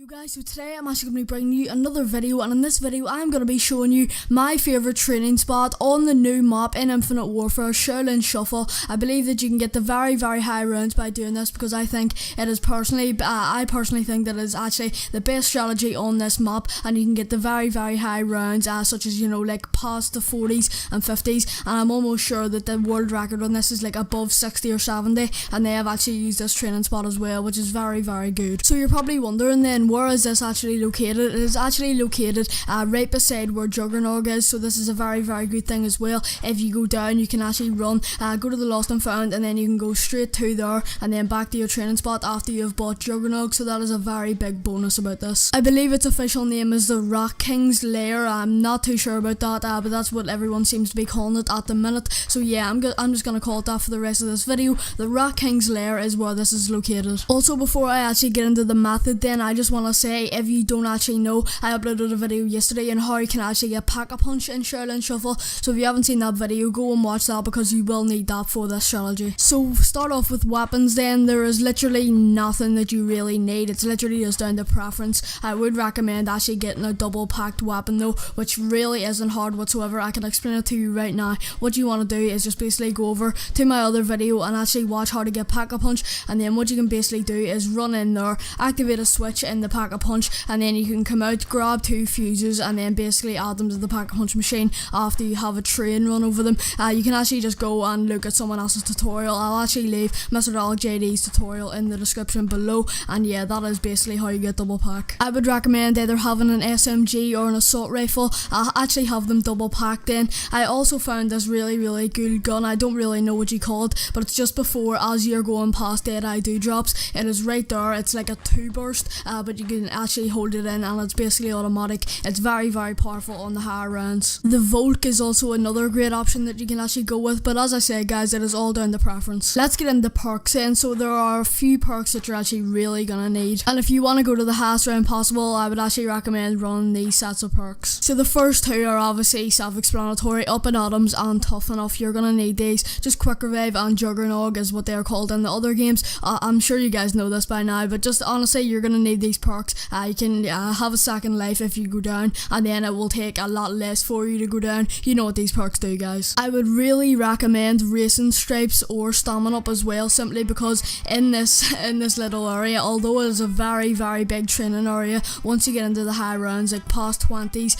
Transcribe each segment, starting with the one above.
Yo guys, so today I'm actually going to be bringing you another video, and in this video I'm going to be showing you my favourite training spot on the new map in Infinite Warfare, Shaolin Shuffle. I believe that you can get the very high rounds by doing this because I think it is I personally think that it is actually the best strategy on this map, and you can get the very high rounds such as, you know, like past the 40s and 50s, and I'm almost sure that the world record on this is like above 60 or 70, and they have actually used this training spot as well, which is very good. So you're probably wondering then, where is this actually located? It is actually located right beside where Juggernog is, so this is a very good thing as well. If you go down, you can actually run, go to the Lost and Found, and then you can go straight to there and then back to your training spot after you've bought Juggernog, so that is a very big bonus about this. I believe its official name is the Rock King's Lair. I'm not too sure about that, but that's what everyone seems to be calling it at the minute, so yeah, I'm just gonna call it that for the rest of this video. The Rock King's Lair is where this is located. Also, before I actually get into the method then, I just want to say, if you don't actually know, I uploaded a video yesterday on how you can actually get Pack-a-Punch in Shaolin Shuffle, so if you haven't seen that video, go and watch that because you will need that for this strategy. So start off with weapons then. There is literally nothing that you really need, it's literally just down to preference. I would recommend actually getting a double packed weapon though, which really isn't hard whatsoever. I can explain it to you right now. What you want to do is just basically go over to my other video and actually watch how to get Pack-a-Punch, and then what you can basically do is run in there, activate a switch in the Pack-a-Punch, and then you can come out, grab 2 fuses, and then basically add them to the Pack-a-Punch machine after you have a train run over them. You can actually just go and look at someone else's tutorial. I'll actually leave Mr. Alec JD's tutorial in the description below, and yeah, that is basically how you get double pack. I would recommend either having an SMG or an assault rifle. I'll actually have them double packed in. I also found this really good gun. I don't really know what you call it, but it's just before, as you're going past Dead Eye drops, it is right there. It's like a 2 burst, but you can actually hold it in and it's basically automatic. It's very powerful on the higher rounds. The Volk is also another great option that you can actually go with, but as I said guys, it is all down to preference. Let's get into perks then. So there are a few perks that you're actually really gonna need, and if you want to go to the highest round possible, I would actually recommend running these sets of perks. So the first 2 are obviously self-explanatory, Up and Atoms and Tough Enough. You're gonna need these. Just Quick Revive and Juggernog is what they're called in the other games. I'm sure you guys know this by now, but just honestly, you're gonna need these perks. You can have a second life if you go down, and then it will take a lot less for you to go down. You know what these perks do, guys. I would really recommend Racing Stripes or Stamina Up as well, simply because in this little area, although it is a very big training area, once you get into the high rounds, like past 20s,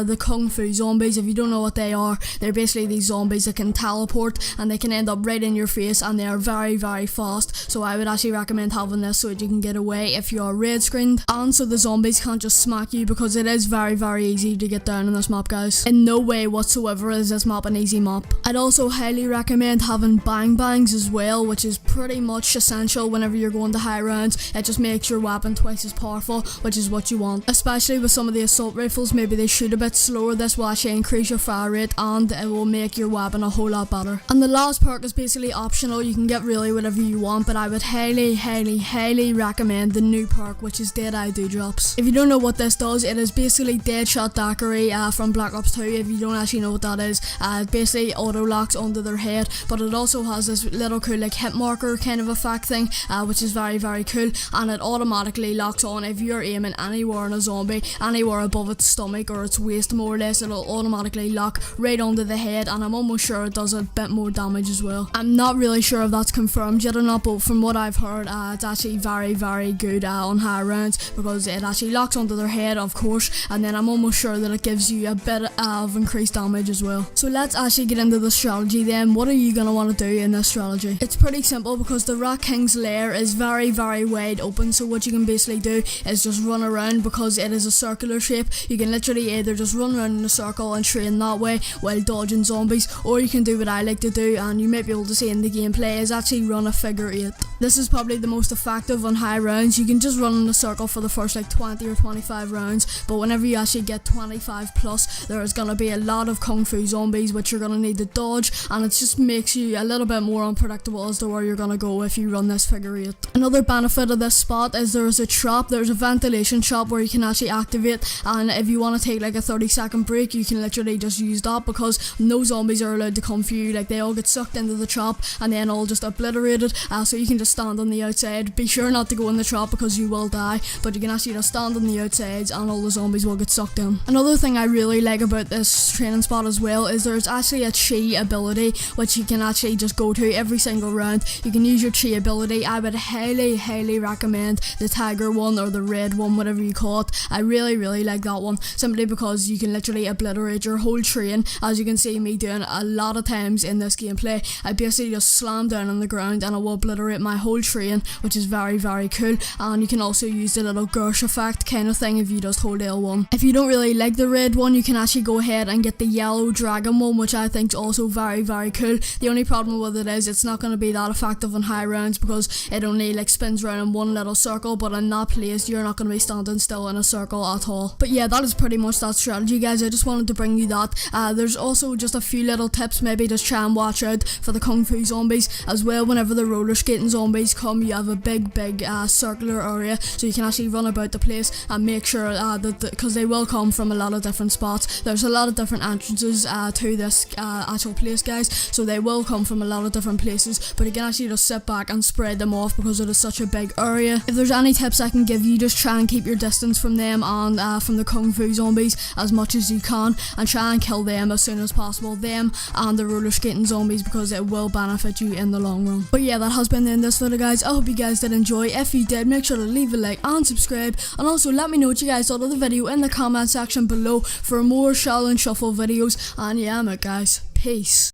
the Kung Fu zombies, if you don't know what they are, they're basically these zombies that can teleport and they can end up right in your face, and they are very fast. So I would actually recommend having this so that you can get away if you are red screened, and so the zombies can't just smack you, because it is very easy to get down in this map, guys. In no way whatsoever is this map an easy map. I'd also highly recommend having Bang Bangs as well, which is pretty much essential whenever you're going to high rounds. It just makes your weapon twice as powerful, which is what you want. Especially with some of the assault rifles, maybe they shoot a bit slower. This will actually increase your fire rate and it will make your weapon a whole lot better. And the last perk is basically optional. You can get really whatever you want, but I would highly recommend the new perk, which is Dead Eye drops. If you don't know what this does, it is basically Deadshot Daiquiri from Black Ops 2. If you don't actually know what that is, it basically auto locks onto their head, but it also has this little cool like hit marker kind of effect thing, which is very cool, and it automatically locks on if you're aiming anywhere on a zombie, anywhere above its stomach or its waist more or less. It'll automatically lock right onto the head, and I'm almost sure it does a bit more damage as well. I'm not really sure if that's confirmed yet or not, but from what I've heard, it's actually very good on high rounds, because it actually locks onto their head, of course, and then I'm almost sure that it gives you a bit of increased damage as well. So let's actually get into the strategy then. What are you going to want to do in this strategy? It's pretty simple, because the Rock King's Lair is very wide open, so what you can basically do is just run around, because it is a circular shape. You can literally either just run around in a circle and train that way while dodging zombies, or you can do what I like to do, and you might be able to see in the gameplay, is actually run a figure 8. This is probably the most effective on high rounds. You can just run in a circle for the first like 20 or 25 rounds, but whenever you actually get 25 plus, there is going to be a lot of Kung Fu zombies which you're going to need to dodge, and it just makes you a little bit more unpredictable as to where you're going to go if you run this figure 8. Another benefit of this spot is there's a trap, there's a ventilation trap where you can actually activate, and if you want to take like a 30-second break, you can literally just use that, because no zombies are allowed to come for you. Like, they all get sucked into the trap and then all just obliterated, so you can just stand on the outside. Be sure not to go in the trap because you will die, but you can actually just stand on the outsides and all the zombies will get sucked in. Another thing I really like about this training spot as well is there's actually a chi ability which you can actually just go to every single round. You can use your chi ability. I would highly recommend the tiger one or the red one, whatever you call it. I really like that one, simply because you can literally obliterate your whole train, as you can see me doing a lot of times in this gameplay. I basically just slam down on the ground and I will obliterate my whole train, which is very cool. And you can also use the little Gersh effect kind of thing if you just hold L1. If you don't really like the red one, you can actually go ahead and get the yellow dragon one, which I think is also very cool. The only problem with it is it's not going to be that effective on high rounds because it only like spins around in one little circle, but in that place you're not going to be standing still in a circle at all. But yeah, that is pretty much that strategy, guys. I just wanted to bring you that. There's also just a few little tips. Maybe just try and watch out for the kung fu zombies as well. Whenever the roller skating zombies come, you have a big circular area, so you can actually run about the place and make sure that because they will come from a lot of different spots. There's a lot of different entrances to this actual place, guys, so they will come from a lot of different places, but you can actually just sit back and spread them off because it is such a big area. If there's any tips I can give you, just try and keep your distance from them and from the kung fu zombies as much as you can, and try and kill them as soon as possible, them and the roller skating zombies, because it will benefit you in the long run. But yeah, that has been the end of this video, guys. I hope you guys did enjoy. If you did, make sure to leave a like and subscribe, and also let me know what you guys thought of the video in the comment section below for more Shaolin Shuffle videos. And yeah, I'm out, guys. Peace.